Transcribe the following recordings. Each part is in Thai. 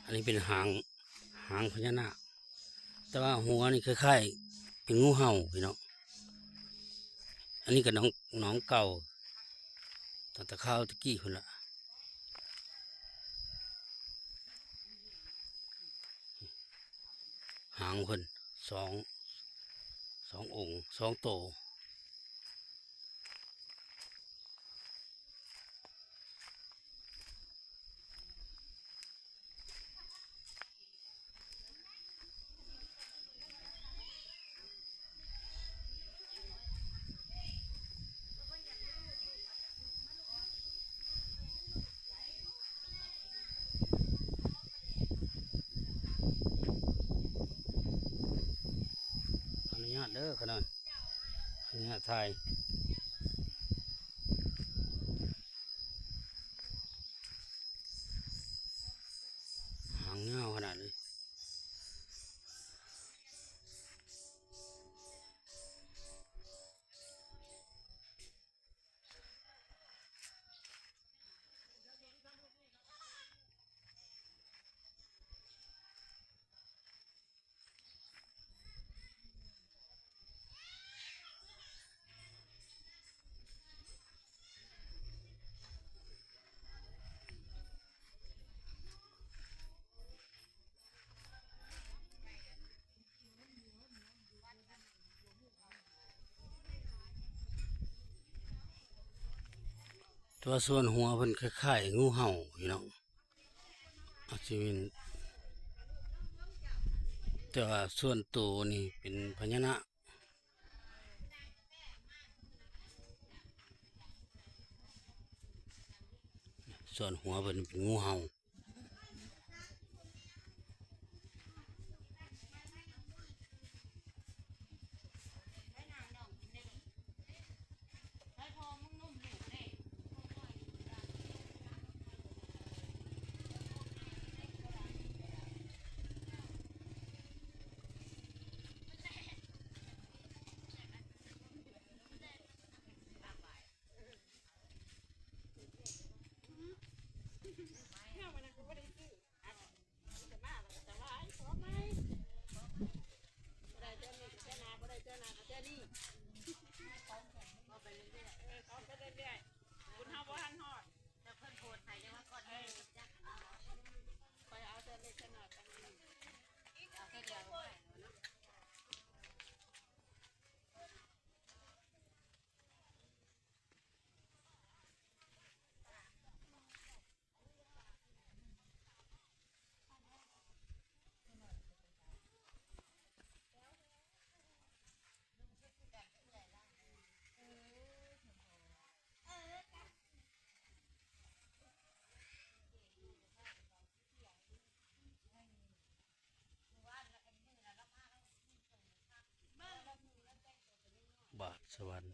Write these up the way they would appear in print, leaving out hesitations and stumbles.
อันนี้เป็นหางพญานาคแต่ว่าหัวนี่คล้ายๆเป็นงูเห่าพี่น้องอันนี้ก็น้องเก่าตั้งแต่ข้าวตะกี้คนละหางคนสององค์สองโตอนุญาตเด้อขนาดอนุญาตถ่ายหางเงาขนาดเลยตัวส่วนหัวเป็นคล้ายๆงูเห่าพี่น้องอาจจะเป็นแต่ว่าส่วนตัวนี่เป็นพญานาคส่วนหัวเป็นงูเห่าบาทสวรรค์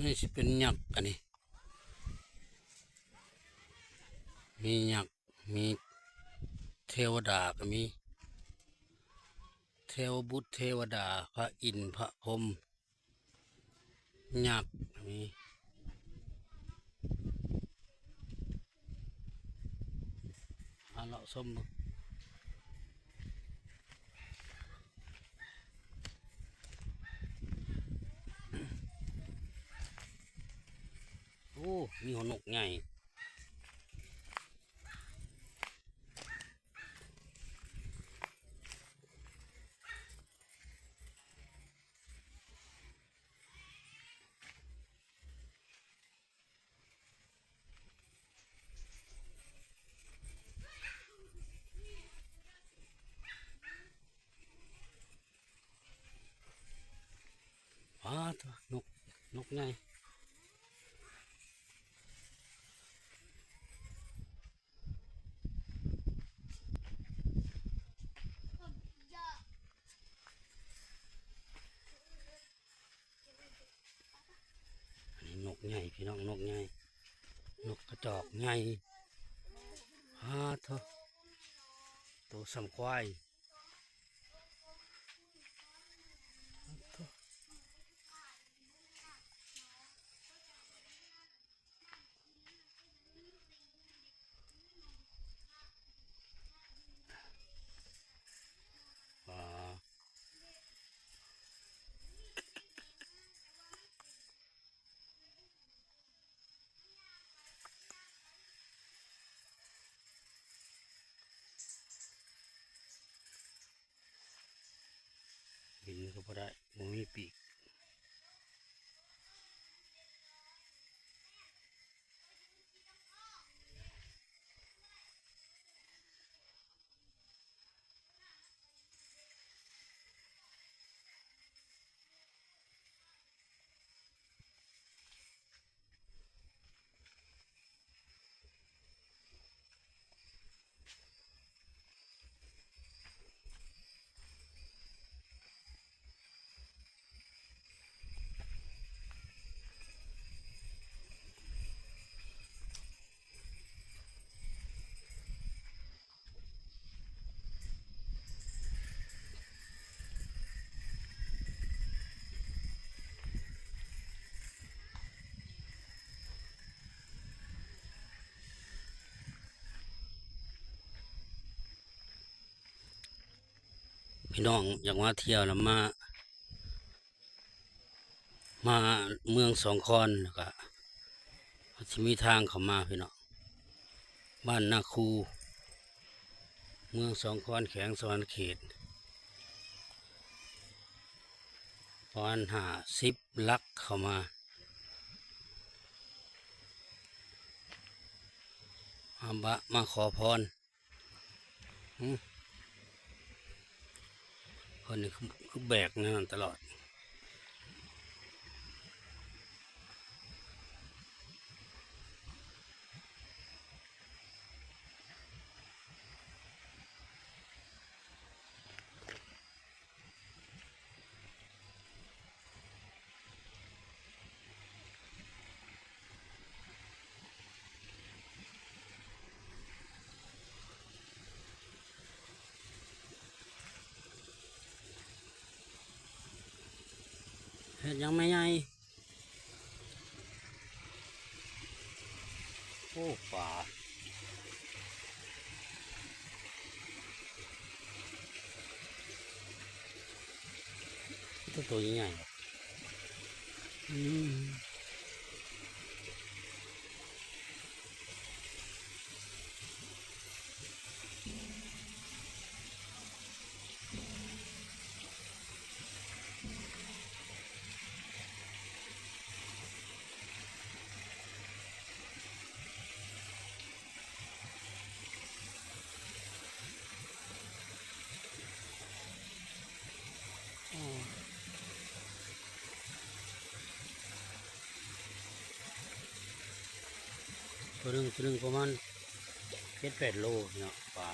นี่สิเป็นยักษ์อันนี้มียักษ์มีเทวดาก็มีเทวบุตรเทวดาพระอินทร์พระพรหมยักษ์มีเลาะส้ม อ้มีหัวนกใหญ่อ้าตัวนกใหญ่อันนี้นกใหญ่พี่น้องนกใหญ่นกกระจอกใหญ่อ้าเถอะตัวสำควายอ่าบินก็พอได้มันมีปีกพี่น้องอยากมาเที่ยวแล้วมาเมืองสองคอนแล้วก็จะมีทางเข้ามาพี่น้องบ้านนาคูเมืองสองคอนแขวงสวรรณเขตประมาณ50 ลักเข้ามามาขอพรคนนี้คือแบกนั่นตลอดเฮ็ดยังไม่ใหญ่โอ้ป่าตัวใหญ่อืมตัวหนึ่งประมาณ7-8 โลเนาะป่า